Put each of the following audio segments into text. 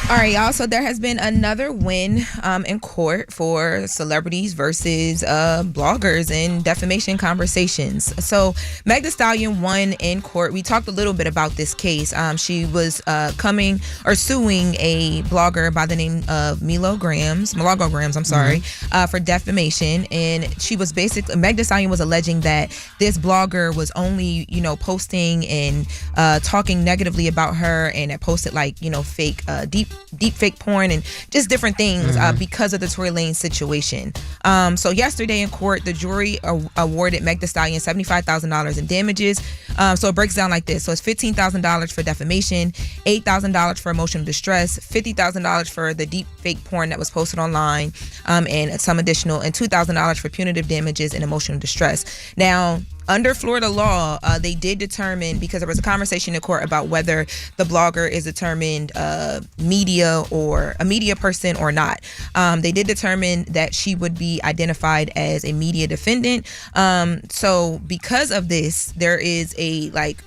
All right, y'all. So there has been another win in court for celebrities versus bloggers in defamation conversations. So Meg Thee Stallion won in court. We talked a little bit about this case. She was suing a blogger by the name of Milograms, I'm sorry, for defamation. And she was basically, Meg Thee Stallion was alleging that this blogger was only, posting and talking negatively about her, and it posted fake, deep fake porn and just different things because of the Tory Lanez situation. So yesterday in court, the jury awarded Meg Thee Stallion $75,000 in damages. So it breaks down like this. So it's $15,000 for defamation, $8,000 for emotional distress, $50,000 for the deep fake porn that was posted online, and some additional, and $2,000 for punitive damages and emotional distress. Now, under Florida law, they did determine, because there was a conversation in court about whether the blogger is determined media or a media person or not. They did determine that she would be identified as a media defendant. So because of this, there is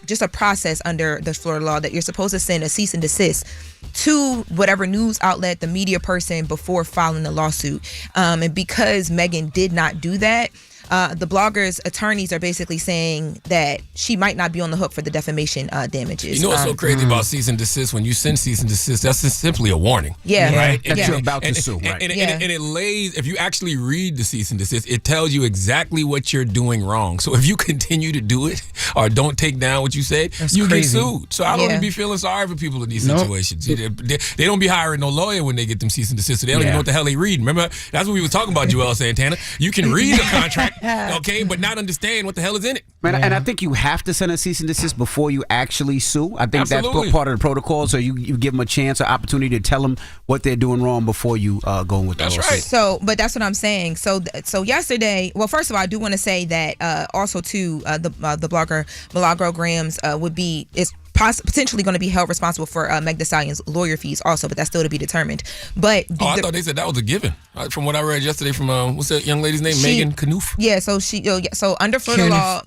just a process under the Florida law that you're supposed to send a cease and desist to whatever news outlet, the media person, before filing the lawsuit. And because Megan did not do that, the blogger's attorneys are basically saying that she might not be on the hook for the defamation damages. You know what's so crazy about cease and desist? When you send cease and desist, that's just simply a warning. Yeah. Right? That you're about to sue. Right. And it lays, if you actually read the cease and desist, it tells you exactly what you're doing wrong. So if you continue to do it or don't take down what you said, you get sued. So I don't even be feeling sorry for people in these situations. They don't be hiring no lawyer when they get them cease and desist. So they don't even know what the hell they read. Remember, that's what we were talking about, Joel Santana. You can read a contract. Okay, but not understand what the hell is in it. And I think you have to send a cease and desist before you actually sue. I think that's part of the protocol. So you give them a chance, an opportunity to tell them what they're doing wrong before you go in with the lawsuit. That's right. So, but that's what I'm saying. So yesterday, well, first of all, I do want to say that also too, the blogger Milograms is potentially going to be held responsible for Meg Thee Stallion's lawyer fees also, but that's still to be determined. But I thought they said that was a given. From what I read yesterday from what's that young lady's name? Megan Knuth. Yeah, so under Florida law,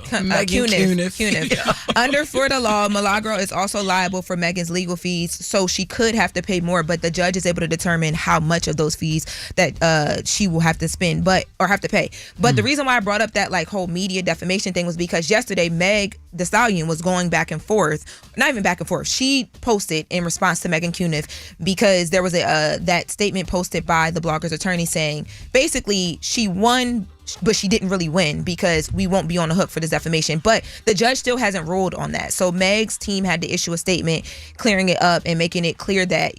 Cuniff. Under Florida law, Milagro is also liable for Megan's legal fees, so she could have to pay more, but the judge is able to determine how much of those fees that she will have to spend, or have to pay. But the reason why I brought up that whole media defamation thing was because yesterday Meg Thee Stallion was going back and forth, not even back and forth. She posted in response to Megan Cuniff because there was that statement posted by the blogger's attorney saying basically she won, but she didn't really win because we won't be on the hook for this defamation. But the judge still hasn't ruled on that. So Meg's team had to issue a statement clearing it up and making it clear that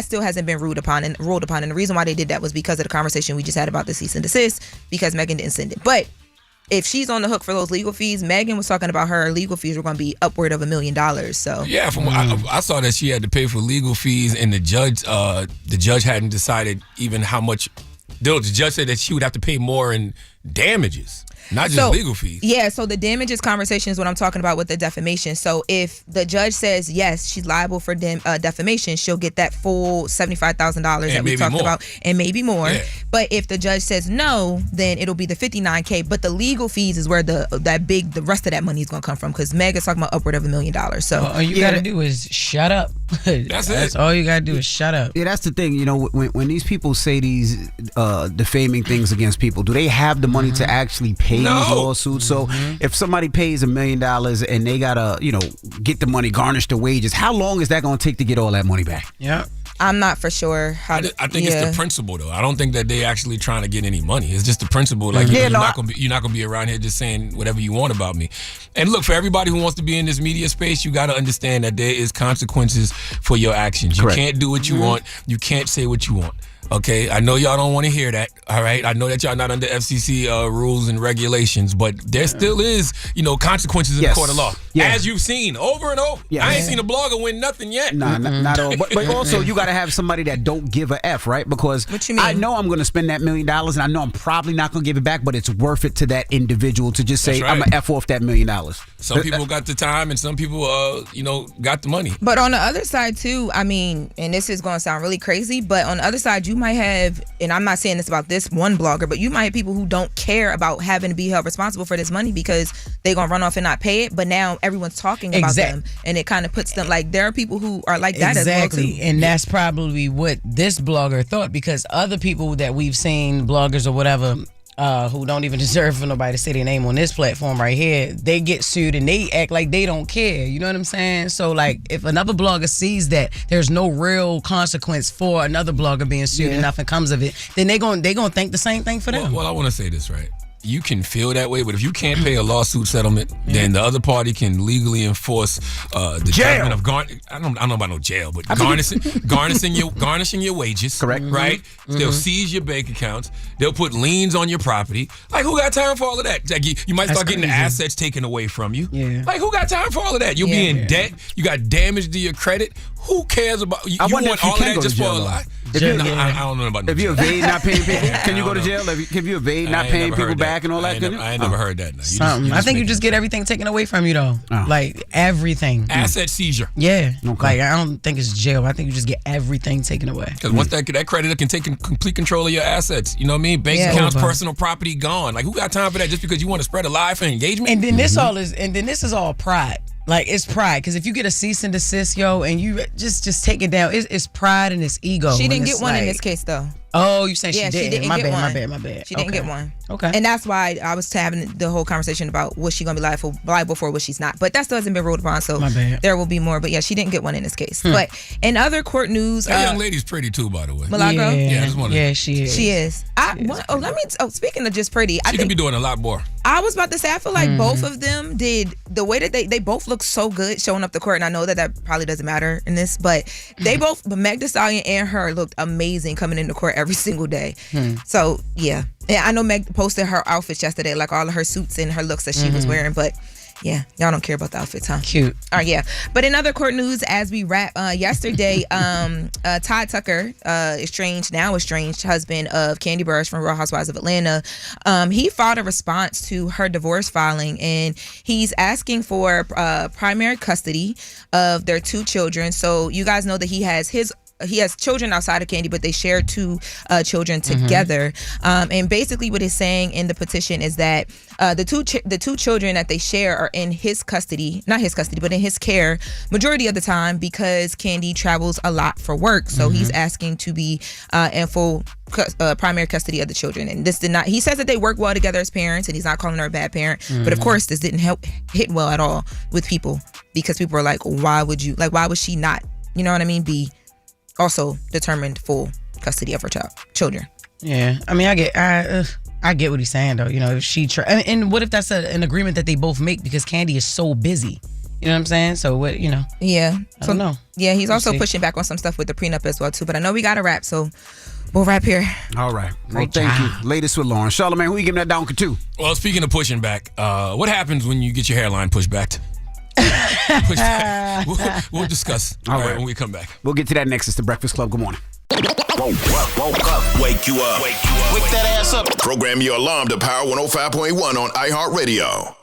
still hasn't been ruled upon. And the reason why they did that was because of the conversation we just had about the cease and desist, because Megan didn't send it. But if she's on the hook for those legal fees, Megan was talking about her legal fees were going to be upward of $1 million. So yeah, from I saw that she had to pay for legal fees, and the judge hadn't decided even how much. The judge said that she would have to pay more in damages, not just legal fees. Yeah, so the damages conversation is what I'm talking about with the defamation. So if the judge says, yes, she's liable for defamation, she'll get that full $75,000 that we talked about, and maybe more. Yeah. But if the judge says no, then it'll be the $59K. But the legal fees is where the rest of that money is going to come from, because Meg is talking about upward of $1 million. So all you got to do is shut up. That's all you got to do is shut up. Yeah, that's the thing. When these people say these defaming things against people, do they have the money to actually pay these lawsuits? So if somebody pays $1 million and they gotta, get the money, garnish the wages, how long is that gonna take to get all that money back? Yeah. I'm not for sure. I think it's the principle, though. I don't think that they actually trying to get any money. It's just the principle. You're not gonna be around here just saying whatever you want about me. And look, for everybody who wants to be in this media space, you got to understand that there is consequences for your actions. You can't do what you want. You can't say what you want. Okay, I know y'all don't want to hear that, all right? I know that y'all not under FCC rules and regulations, but there still is, consequences in the court of law. Yeah. As you've seen over and over. Yeah. I ain't seen a blogger win nothing yet. Nah, not all. But also, you got to have somebody that don't give a F, right? Because what you mean? I know I'm going to spend that $1 million, and I know I'm probably not going to give it back, but it's worth it to that individual to just say, I'm going to F off that $1 million. Some people got the time, and some people, got the money. But on the other side, too, I mean, and this is going to sound really crazy, but on the other side, you might have, and I'm not saying this about this one blogger, but you might have people who don't care about having to be held responsible for this money because they're going to run off and not pay it. But now everyone's talking about them, and it kind of puts them, like, there are people who are like that as well, too. And that's probably what this blogger thought, because other people that we've seen, bloggers or whatever, who don't even deserve for nobody to say their name on this platform right here, they get sued and they act like they don't care. You know what I'm saying? So, like, if another blogger sees that there's no real consequence for another blogger being sued and nothing comes of it, then they gonna think the same thing for them. Well, I want to say this, right? You can feel that way, but if you can't pay a lawsuit settlement, then the other party can legally enforce the judgment of I don't know about no jail, but garnishing your wages. Correct. Right? They'll seize your bank accounts. They'll put liens on your property. Like, who got time for all of that? Like, you might start getting the assets taken away from you. Yeah. Like, who got time for all of that? You'll be in debt. You got damage to your credit. Who cares about you? You want all of that just for a lie? I don't know about no jail. If you evade not paying people, can you go to jail? If you evade not paying people back and all that? I ain't never heard that. No. I think you just get everything taken away from you, though. Like, everything. Asset seizure. Yeah. Okay. Like, I don't think it's jail. I think you just get everything taken away. Because once that creditor can take complete control of your assets, you know what I mean? Bank accounts, personal property gone. Like, who got time for that just because you want to spread a lie for engagement? And then this is all pride. Like, it's pride, because if you get a cease and desist, and you just take it down, it's pride and it's ego. She didn't get one in this case, though. Oh, you saying she didn't? My bad. She didn't get one. Okay. And that's why I was having the whole conversation about what she gonna be liable for, what she's not. But that still hasn't been ruled upon, so there will be more. But yeah, she didn't get one in this case. But in other court news, that young lady's pretty too, by the way. Milagro? Yeah, she is. She is. Speaking of just pretty, she could be doing a lot more. I was about to say, I feel like both of them did the way that they both look so good showing up to court, and I know that probably doesn't matter in this, but they both, Meg Thee Stallion and her, looked amazing coming into court every single day. So yeah, I know Meg posted her outfits yesterday, like all of her suits and her looks that she was wearing, but yeah, y'all don't care about the outfits, huh? Cute. Yeah. But in other court news, as we wrap, yesterday, Todd Tucker, estranged husband of Kandi Burruss from Real Housewives of Atlanta, he filed a response to her divorce filing, and he's asking for primary custody of their 2 children. So you guys know that he has children outside of Kandi, but they share 2 children together. And basically what he's saying in the petition is that the two children that they share are in his custody, not his custody, but in his care majority of the time, because Kandi travels a lot for work. So he's asking to be in full primary custody of the children. And this did not, he says that they work well together as parents, and he's not calling her a bad parent. But of course, this didn't hit well at all with people, because people are like, why would she not, you know what I mean, be also determined full custody of her children. Yeah, I mean, I get what he's saying, though. You know, if she and what if that's an agreement that they both make, because Kandi is so busy. You know what I'm saying? So what, you know? Yeah. I don't know. Yeah, he's also pushing back on some stuff with the prenup as well too. But I know we got to wrap, so we'll wrap here. All right. Well, thank you. Latest with Loren. Charlamagne, who you giving that down to? Well, speaking of pushing back, what happens when you get your hairline pushed back? We'll discuss all right when we come back. We'll get to that next. It's the Breakfast Club. Good morning. Woke up. Wake you up. Wake that ass up. Program your alarm to Power 105.1 on iHeartRadio.